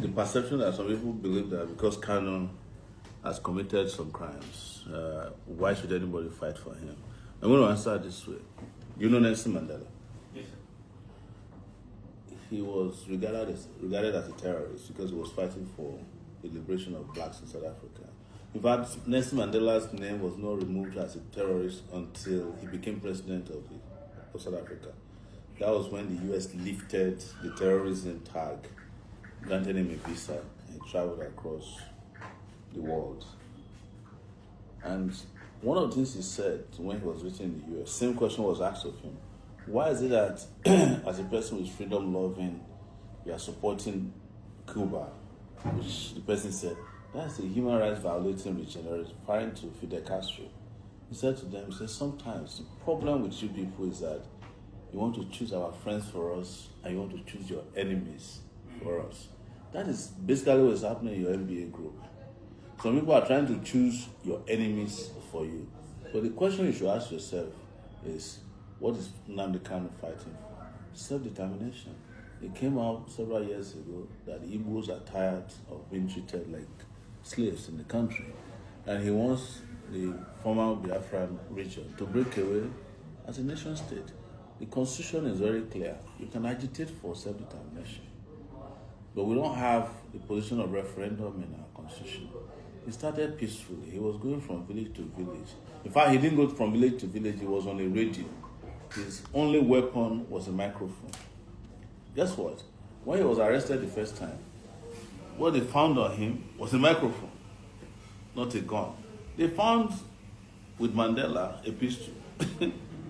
the perception that some people believe that because Kanu has committed some crimes, why should anybody fight for him? I'm going to answer this way. You know Nelson Mandela? Yes, sir. He was regarded as a terrorist because he was fighting for the liberation of blacks in South Africa. In fact, Nelson Mandela's name was not removed as a terrorist until he became president of South Africa. That was when the US lifted the terrorism tag, granted him a visa, and he traveled across the world. And one of the things he said when he was visiting the US, same question was asked of him. Why is it that as a person who is freedom loving, you are supporting Cuba? Which the person said, that's a human rights violating regime, referring to Fidel Castro. He said to them, sometimes the problem with you people is that you want to choose our friends for us and you want to choose your enemies for us. That is basically what is happening in your MBA group. Some people are trying to choose your enemies for you. But the question you should ask yourself is, what is Nnamdi Kanu fighting for? Self-determination. It came out several years ago that the Igbos are tired of being treated like slaves in the country. And he wants the former Biafran region to break away as a nation state. The constitution is very clear. You can agitate for self-determination. But we don't have the position of referendum in our constitution. He started peacefully. He was going from village to village. In fact, he didn't go from village to village. He was on a radio. His only weapon was a microphone. Guess what? When he was arrested the first time, what they found on him was a microphone, not a gun. They found with Mandela a pistol.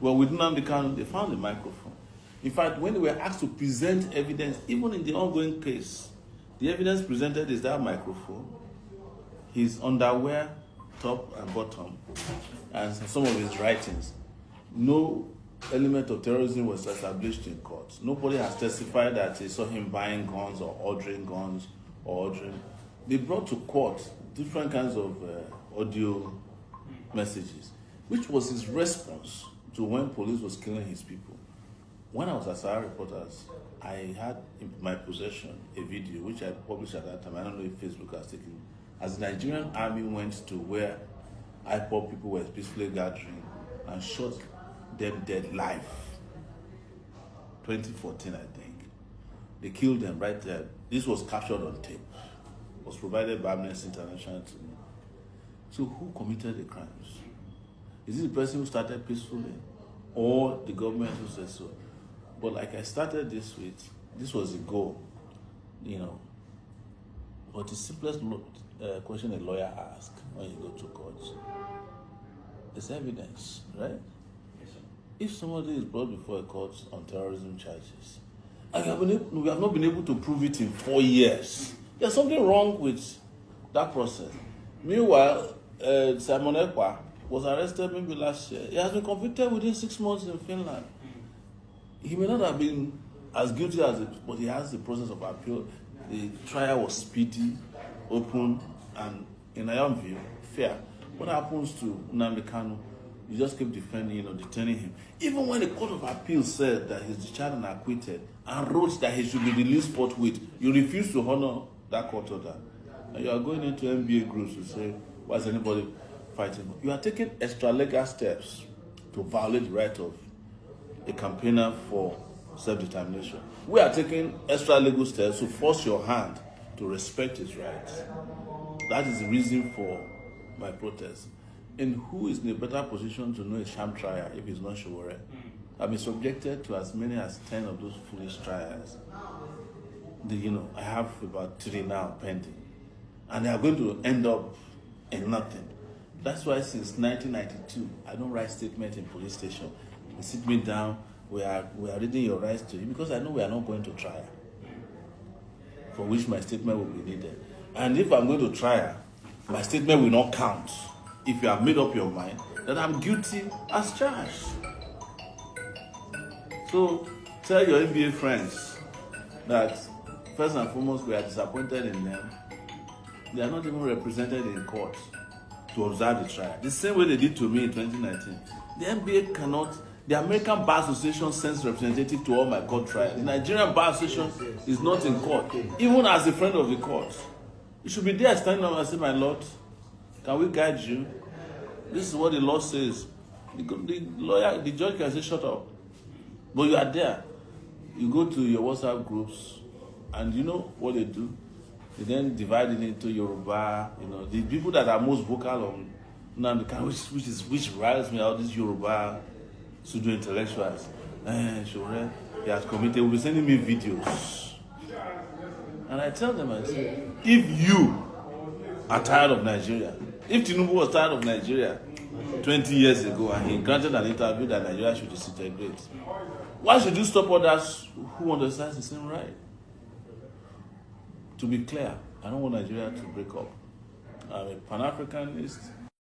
Well, with Nnamdi Kanu, they found a microphone. In fact, when they were asked to present evidence, even in the ongoing case, the evidence presented is that microphone, his underwear, top and bottom, and some of his writings. No element of terrorism was established in court. Nobody has testified that they saw him buying guns or ordering guns or ordering. They brought to court different kinds of audio messages, which was his response to when police was killing his people. When I was at Sowere Reporters, I had in my possession a video which I published at that time. I don't know if Facebook has taken. As the Nigerian army went to where IPOB people were peacefully gathering and shot them dead live. 2014, I think. They killed them right there. This was captured on tape. It was provided by Amnesty International to me. So who committed the crimes? Is it the person who started peacefully or the government who said so? But like I started this with, this was the goal, you know. But the simplest question a lawyer asks when you go to court is evidence, right? Yes, sir. If somebody is brought before a court on terrorism charges, and we have not been able to prove it in 4 years, there's something wrong with that process. Meanwhile, Simon Ekpa was arrested maybe last year. He has been convicted within 6 months in Finland. He may not have been as guilty as it, but he has the process of appeal. The trial was speedy, open, and in my own view, fair. What happens to Nnamdi Kanu? You just keep defending, detaining him. Even when the Court of Appeal said that he's discharged and acquitted and wrote that he should be released forthwith, you refuse to honor that court order. And you are going into MBA groups to say, why is anybody fighting? You are taking extra legal steps to violate the right of a campaigner for self-determination. We are taking extra legal steps to force your hand to respect his rights. That is the reason for my protest. And who is in a better position to know a sham trial if it's not Sowere? I've been subjected to as many as 10 of those foolish trials. I have about 3 now pending. And they are going to end up in nothing. That's why since 1992, I don't write statements in police station. They sit me down, we are reading your rights to you, because I know we are not going to trial, for which my statement will be needed. And if I'm going to trial, my statement will not count. If you have made up your mind that I'm guilty as charged. So tell your NBA friends that first and foremost we are disappointed in them. They are not even represented in court to observe the trial. The same way they did to me in 2019. The NBA cannot The American Bar Association sends representative to all my court trials. The Nigerian Bar Association is not in court, even as a friend of the court. You should be there standing up and say, my Lord, can we guide you? This is what the law says. The judge can say, shut up. But you are there. You go to your WhatsApp groups, and you know what they do? They then divide it into Yoruba, the people that are most vocal on Nnamdi, which riles me out, these Yoruba pseudo intellectuals. Sowere, he has committed, will be sending me videos. And I tell them, I say, if you are tired of Nigeria, if Tinubu was tired of Nigeria 20 years ago and he granted an interview that Nigeria should disintegrate, why should you stop others who understand the same right? To be clear, I don't want Nigeria to break up. I'm a Pan-Africanist.